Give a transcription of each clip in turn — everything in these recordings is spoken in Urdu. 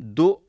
2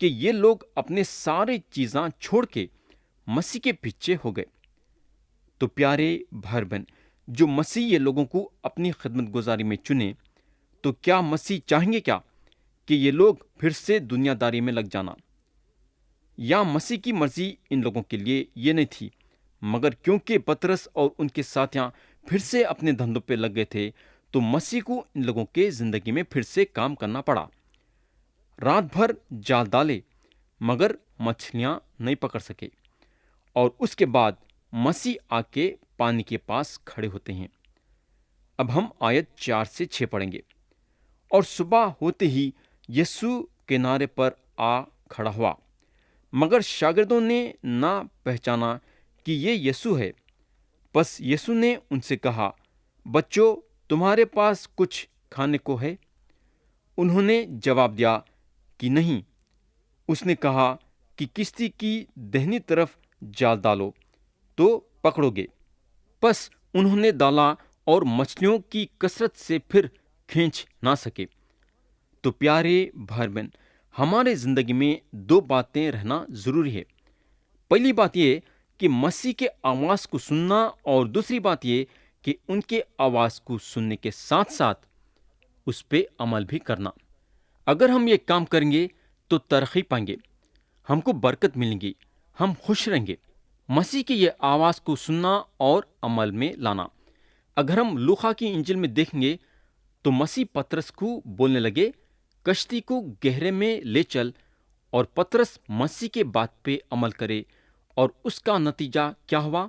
کہ یہ لوگ اپنے سارے چیزاں چھوڑ کے مسیح کے پیچھے ہو گئے۔ تو پیارے بھائی بہن، جو مسیح یہ لوگوں کو اپنی خدمت گزاری میں چنے، تو کیا مسیح چاہیں گے کیا کہ یہ لوگ پھر سے دنیا داری میں لگ جانا؟ یا مسیح کی مرضی ان لوگوں کے لیے یہ نہیں تھی، مگر کیونکہ پطرس اور ان کے ساتھیاں پھر سے اپنے دھندوں پہ لگ گئے تھے، تو مسیح کو ان لوگوں کے زندگی میں پھر سے کام کرنا پڑا۔ رات بھر جال ڈالے مگر مچھلیاں نہیں پکڑ سکے، اور اس کے بعد مسیح آ کے پانی کے پاس کھڑے ہوتے ہیں۔ اب ہم آیت 4 سے 6 پڑھیں گے۔ اور صبح ہوتے ہی یسوع کنارے پر آ کھڑا ہوا، مگر شاگردوں نے نہ پہچانا کہ یہ یسوع ہے۔ پس یسوع نے ان سے کہا، بچوں، تمہارے پاس کچھ کھانے کو ہے؟ انہوں نے جواب دیا کہ نہیں۔ اس نے کہا کہ کشتی کی دہنی طرف جال ڈالو تو پکڑو گے۔ پس انہوں نے ڈالا اور مچھلیوں کی کثرت سے پھر کھینچ نہ سکے۔ تو پیارے بھائی بہن، ہمارے زندگی میں دو باتیں رہنا ضروری ہے۔ پہلی بات یہ کہ مسیح کے آواز کو سننا، اور دوسری بات یہ کہ ان کے آواز کو سننے کے ساتھ ساتھ اس پہ عمل بھی کرنا۔ اگر ہم یہ کام کریں گے تو ترقی پائیں گے، ہم کو برکت ملیں گی، ہم خوش رہیں گے۔ مسیح کی یہ آواز کو سننا اور عمل میں لانا۔ اگر ہم لوقا کی انجیل میں دیکھیں گے تو مسیح پطرس کو بولنے لگے، کشتی کو گہرے میں لے چل، اور پطرس مسیح کے بات پہ عمل کرے، اور اس کا نتیجہ کیا ہوا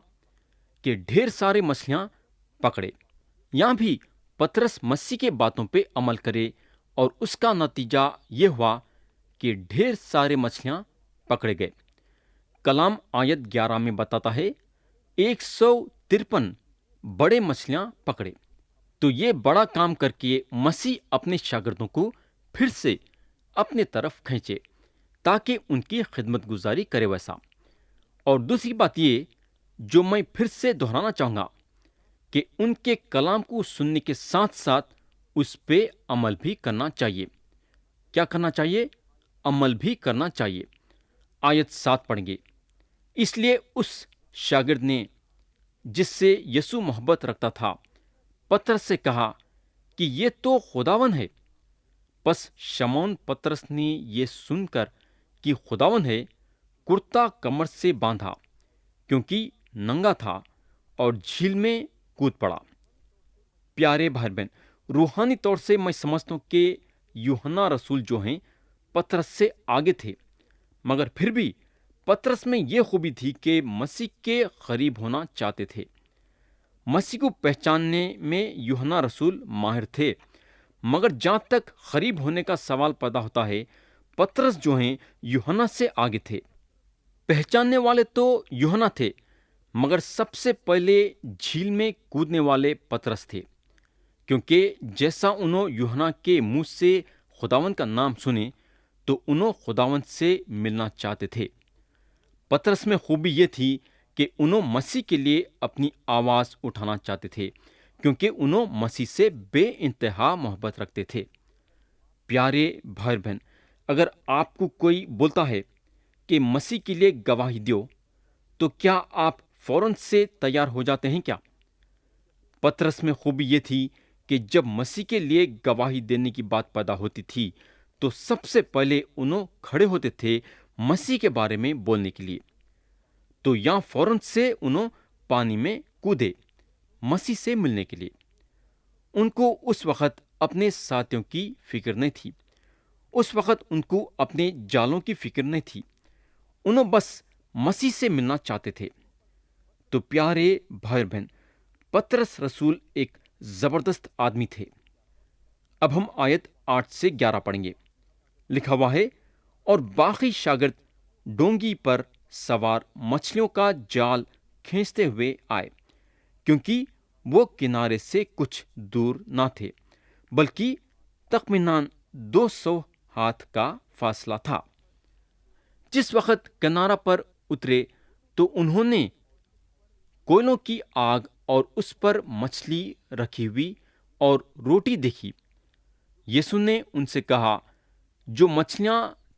کہ ڈھیر سارے مچھلیاں پکڑے۔ یہاں بھی پطرس مسیح کے باتوں پہ عمل کرے، اور اس کا نتیجہ یہ ہوا کہ ڈھیر سارے مچھلیاں پکڑے گئے۔ کلام آیت 11 میں بتاتا ہے 153 بڑے مچھلیاں پکڑے۔ تو یہ بڑا کام کر کے مسیح اپنے شاگردوں کو پھر سے اپنے طرف کھینچے تاکہ ان کی خدمت گزاری کرے ویسا۔ اور دوسری بات یہ جو میں پھر سے دہرانا چاہوں گا کہ ان کے کلام کو سننے کے ساتھ ساتھ اس پہ عمل بھی کرنا چاہیے۔ کیا کرنا چاہیے؟ عمل بھی کرنا چاہیے۔ آیت 7 پڑھیں گے۔ اس لیے اس شاگرد نے جس سے یسوع محبت رکھتا تھا پطرس سے کہا کہ یہ تو خداوند ہے۔ پس شمعون پطرس نے یہ سن کر کہ خداوند ہے، کرتا کمر سے باندھا کیونکہ ننگا تھا، اور جھیل میں کود پڑا۔ پیارے بھائی بہن، روحانی طور سے میں سمجھتا ہوں کہ یوحنا رسول جو ہیں پطرس سے آگے تھے، مگر پھر بھی پطرس میں یہ خوبی تھی کہ مسیح کے قریب ہونا چاہتے تھے۔ مسیح کو پہچاننے میں یوحنا رسول ماہر تھے، مگر جہاں تک قریب ہونے کا سوال پیدا ہوتا ہے، پطرس جو ہیں یوحنا سے آگے تھے۔ پہچاننے والے تو یوحنا تھے، مگر سب سے پہلے جھیل میں کودنے والے پطرس تھے، کیونکہ جیسا انہوں یوحنا کے منہ سے خداوند کا نام سنے تو انہوں خداوند سے ملنا چاہتے تھے۔ پطرس میں خوبی یہ تھی کہ انہوں مسیح کے لیے اپنی آواز اٹھانا چاہتے تھے، کیونکہ انہوں مسیح سے بے انتہا محبت رکھتے تھے۔ پیارے بھائی بہن، اگر آپ کو کوئی بولتا ہے کہ مسیح کے لیے گواہی دیو، تو کیا آپ فوراً سے تیار ہو جاتے ہیں کیا؟ پطرس میں خوبی یہ تھی کہ جب مسیح کے لیے گواہی دینے کی بات پیدا ہوتی تھی تو سب سے پہلے انہوں کھڑے ہوتے تھے مسیح کے بارے میں بولنے کے لیے۔ تو یہاں فوراً سے انہوں پانی میں کودے مسیح سے ملنے کے لیے۔ ان کو اس وقت اپنے ساتھیوں کی فکر نہیں تھی، اس وقت ان کو اپنے جالوں کی فکر نہیں تھی، انہوں بس مسیح سے ملنا چاہتے تھے۔ تو پیارے بھائی بہن، پطرس رسول ایک زبردست آدمی تھے۔ اب ہم آیت 8 سے 11 پڑھیں گے۔ لکھا ہوا ہے، اور باقی شاگرد ڈونگی پر سوار مچھلیوں کا جال کھینچتے ہوئے آئے، کیونکہ وہ کنارے سے کچھ دور نہ تھے، بلکہ تخمیناً 200 ہاتھ کا فاصلہ تھا۔ جس وقت کنارہ پر اترے تو انہوں نے کوئلوں کی آگ اور اس پر مچھلی رکھی ہوئی اور روٹی دیکھی۔ یسوع نے ان سے کہا، جو مچھلیاں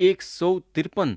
153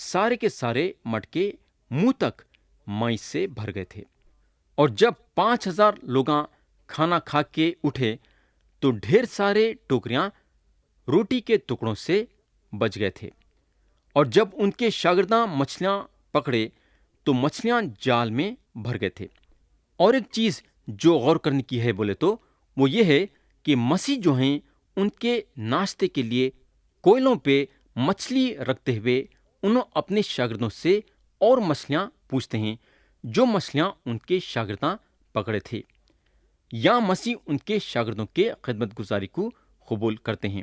سارے کے سارے مٹکے منہ تک مئی سے بھر گئے تھے۔ اور جب 5,000 لوگاں کھانا کھا کے اٹھے تو ڈھیر سارے ٹوکریاں روٹی کے ٹکڑوں سے بچ گئے تھے۔ اور جب ان کے شاگرداں مچھلیاں پکڑے تو مچھلیاں جال میں بھر گئے تھے۔ اور ایک چیز جو غور کرنے کی ہے بولے تو وہ یہ ہے کہ مسیح جو ہیں ان کے ناشتے کے لیے کوئلوں پہ مچھلی رکھتے ہوئے انہوں اپنے شاگردوں سے اور مچھلیاں پوچھتے ہیں جو مچھلیاں ان کے شاگرداں پکڑے تھے۔ یا مسیح ان کے شاگردوں کے خدمت گزاری کو قبول کرتے ہیں۔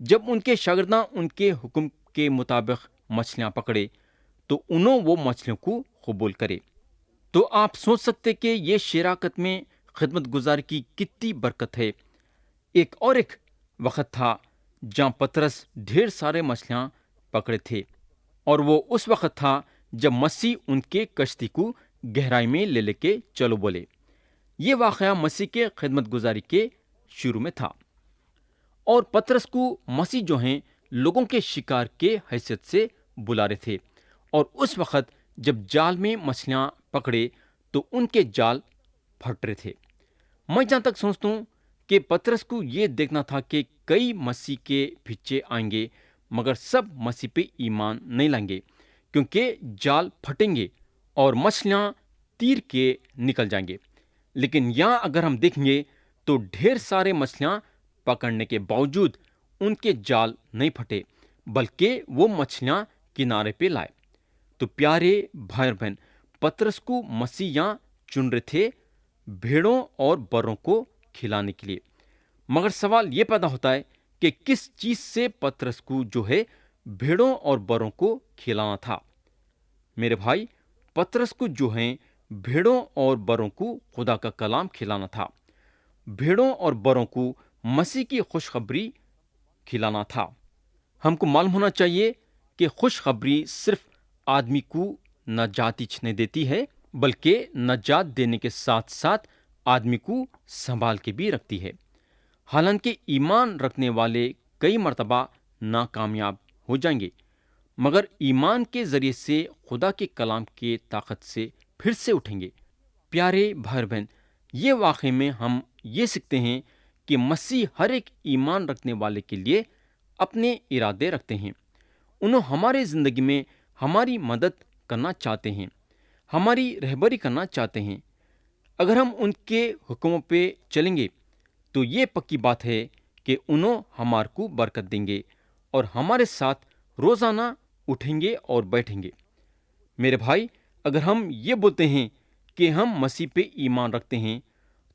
جب ان کے شاگرداں ان کے حکم کے مطابق مچھلیاں پکڑے تو انہوں وہ مچھلیوں کو قبول کرے۔ تو آپ سوچ سکتے کہ یہ شراکت میں خدمت گزاری کی کتنی برکت ہے۔ ایک وقت تھا جہاں پترس ڈھیر سارے مچھلیاں پکڑے تھے، اور وہ اس وقت تھا جب مسیح ان کے کشتی کو گہرائی میں لے کے چلو بولے۔ یہ واقعہ مسیح کے خدمت گزاری کے شروع میں تھا، اور پترس کو مسیح جو ہیں لوگوں کے شکار کے حیثیت سے بلا رہے تھے، اور اس وقت جب جال میں مچھلیاں پکڑے تو ان کے جال پھٹ رہے تھے۔ میں جہاں تک سوچتا ہوں کہ پترس کو یہ دیکھنا تھا کہ کئی مسیح کے پیچھے آئیں گے مگر سب مسیح پہ ایمان نہیں لائیں گے، کیونکہ جال پھٹیں گے اور مچھلیاں تیر کے نکل جائیں گے۔ لیکن یہاں اگر ہم دیکھیں گے تو ڈھیر سارے مچھلیاں پکڑنے کے باوجود ان کے جال نہیں پھٹے، بلکہ وہ مچھلیاں کنارے پہ لائے۔ تو پیارے بھائی اور بہن، پترس کو مسیح یہاں چن رہے تھے بھیڑوں اور بروں کو کھلانے کے لیے۔ مگر سوال یہ پیدا ہوتا ہے کہ کس چیز سے پترس کو جو ہے بھیڑوں اور بروں کو کھلانا تھا؟ میرے بھائی، پترس کو جو ہیں بھیڑوں اور بروں کو خدا کا کلام کھلانا تھا۔ بھیڑوں اور بروں کو مسیح کی خوشخبری کھلانا تھا۔ ہم کو معلوم ہونا چاہیے کہ خوشخبری صرف آدمی کو نجات ہی نہیں دیتی ہے، بلکہ نجات دینے کے ساتھ ساتھ آدمی کو سنبھال کے بھی رکھتی ہے۔ حالانکہ ایمان رکھنے والے کئی مرتبہ ناکامیاب ہو جائیں گے، مگر ایمان کے ذریعے سے خدا کے کلام کے طاقت سے پھر سے اٹھیں گے۔ پیارے بھائی بہن، یہ واقعے میں ہم یہ سیکھتے ہیں کہ مسیح ہر ایک ایمان رکھنے والے کے لیے اپنے ارادے رکھتے ہیں۔ انہوں ہمارے زندگی میں ہماری مدد کرنا چاہتے ہیں، ہماری رہبری کرنا چاہتے ہیں۔ اگر ہم ان کے حکموں پہ چلیں گے تو یہ پکی بات ہے کہ انہوں ہمارے کو برکت دیں گے اور ہمارے ساتھ روزانہ اٹھیں گے اور بیٹھیں گے۔ میرے بھائی، اگر ہم یہ بولتے ہیں کہ ہم مسیح پہ ایمان رکھتے ہیں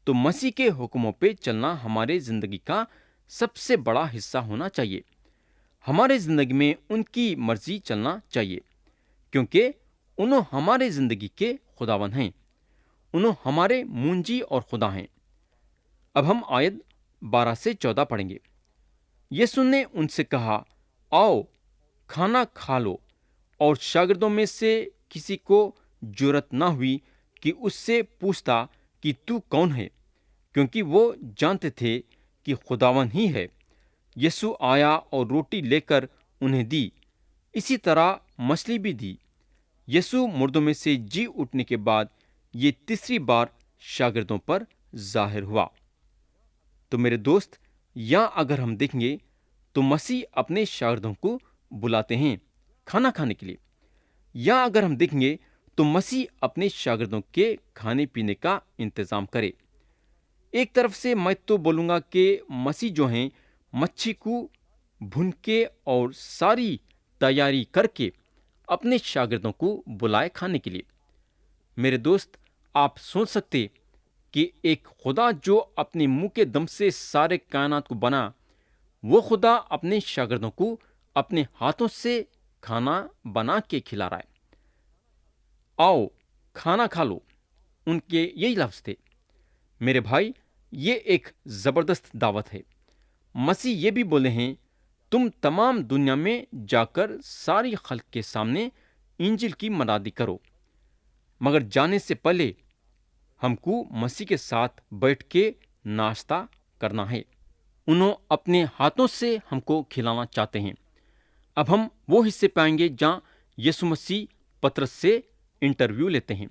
تو مسیح کے حکموں پہ چلنا ہمارے زندگی کا سب سے بڑا حصہ ہونا چاہیے۔ ہمارے زندگی میں ان کی مرضی چلنا چاہیے، کیونکہ انہوں ہمارے زندگی کے خداوند ہیں، انہوں ہمارے منجی اور خدا ہیں۔ اب ہم آیت 12 سے 14 پڑھیں گے۔ یسوع نے ان سے کہا، آؤ کھانا کھا لو۔ اور شاگردوں میں سے کسی کو جرأت نہ ہوئی کہ اس سے پوچھتا کہ تو کون ہے، کیونکہ وہ جانتے تھے کہ خداوند ہی ہے۔ یسوع آیا اور روٹی لے کر انہیں دی، اسی طرح مچھلی بھی دی۔ یسوع مردوں میں سے جی اٹھنے کے بعد یہ تیسری بار شاگردوں پر ظاہر ہوا۔ تو میرے دوست، یہاں اگر ہم دیکھیں گے تو مسیح اپنے شاگردوں کو بلاتے ہیں کھانا کھانے کے لیے۔ یہاں اگر ہم دیکھیں گے تو مسیح اپنے شاگردوں کے کھانے پینے کا انتظام کرے۔ ایک طرف سے میں تو بولوں گا کہ مسیح جو ہیں مچھی کو بھون کے اور ساری تیاری کر کے اپنے شاگردوں کو بلائے کھانے کے لیے۔ میرے دوست، آپ سوچ سکتے کہ ایک خدا جو اپنے منہ کے دم سے سارے کائنات کو بنا، وہ خدا اپنے شاگردوں کو اپنے ہاتھوں سے کھانا بنا کے کھلا رہا ہے۔ آؤ کھانا کھا لو، ان کے یہی لفظ تھے۔ میرے بھائی، یہ ایک زبردست دعوت ہے۔ مسیح یہ بھی بولے ہیں، تم تمام دنیا میں جا کر ساری خلق کے سامنے انجیل کی منادی کرو۔ مگر جانے سے پہلے ہم کو مسیح کے ساتھ بیٹھ کے ناشتہ کرنا ہے۔ انہوں اپنے ہاتھوں سے ہم کو کھلانا چاہتے ہیں۔ اب ہم وہ حصے پائیں گے جہاں یسوع مسیح پطرس سے انٹرویو لیتے ہیں۔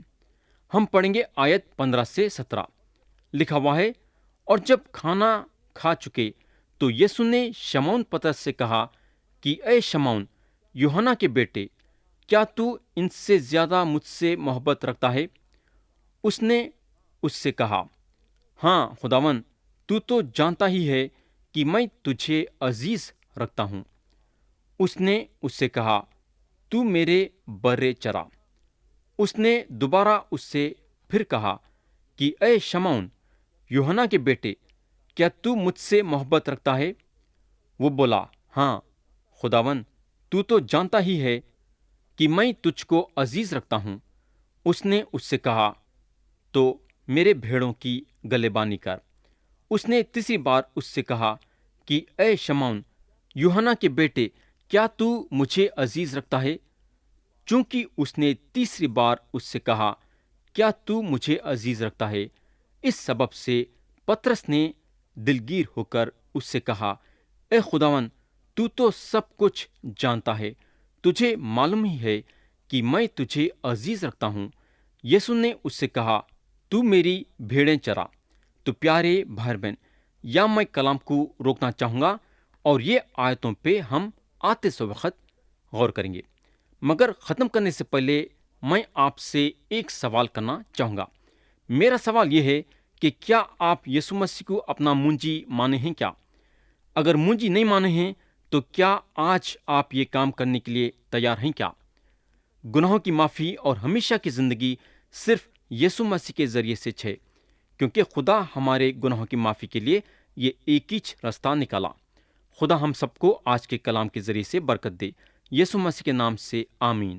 ہم پڑھیں گے آیت 15 سے 17، لکھا ہوا ہے، اور جب کھانا کھا چکے تو یسوع نے شمعون پطرس سے کہا کہ اے شمعون، یوحنا کے بیٹے، کیا تو ان سے زیادہ مجھ سے محبت رکھتا ہے؟ اس نے اس سے کہا، ہاں خداوند، تو جانتا ہی ہے کہ میں تجھے عزیز رکھتا ہوں۔ اس نے اس سے کہا، تو میرے برے چرا۔ اس نے دوبارہ اس سے پھر کہا کہ اے شمعون، یوحنا کے بیٹے، کیا تو مجھ سے محبت رکھتا ہے؟ وہ بولا، ہاں خداوند، تو جانتا ہی ہے کہ میں تجھ کو عزیز رکھتا ہوں۔ اس نے اس سے کہا، تو میرے بھیڑوں کی گلےبانی کر۔ اس نے تیسری بار اس سے کہا کہ اے شمعون، یوحنا کے بیٹے، کیا تو مجھے عزیز رکھتا ہے؟ چونکہ اس نے تیسری بار اس سے کہا، کیا تو مجھے عزیز رکھتا ہے، اس سبب سے پطرس نے دلگیر ہو کر اس سے کہا، اے خداوند، تو سب کچھ جانتا ہے، تجھے معلوم ہی ہے کہ میں تجھے عزیز رکھتا ہوں۔ یسوع نے اس سے کہا، تو میری بھیڑیں چرا۔ تو پیارے بھائی بہن، یا میں کلام کو روکنا چاہوں گا اور یہ آیتوں پہ ہم آتے سو وقت غور کریں گے، مگر ختم کرنے سے پہلے میں آپ سے ایک سوال کرنا چاہوں گا۔ میرا سوال یہ ہے کہ کیا آپ یسوع مسیح کو اپنا منجی مانے ہیں کیا؟ اگر منجی نہیں مانے ہیں تو کیا آج آپ یہ کام کرنے کے لیے تیار ہیں کیا؟ گناہوں کی معافی اور ہمیشہ کی زندگی صرف یسوع مسیح کے ذریعے سے ہے، کیونکہ خدا ہمارے گناہوں کی معافی کے لیے یہ ایک ہی راستہ نکالا۔ خدا ہم سب کو آج کے کلام کے ذریعے سے برکت دے۔ یسوع مسیح کے نام سے آمین۔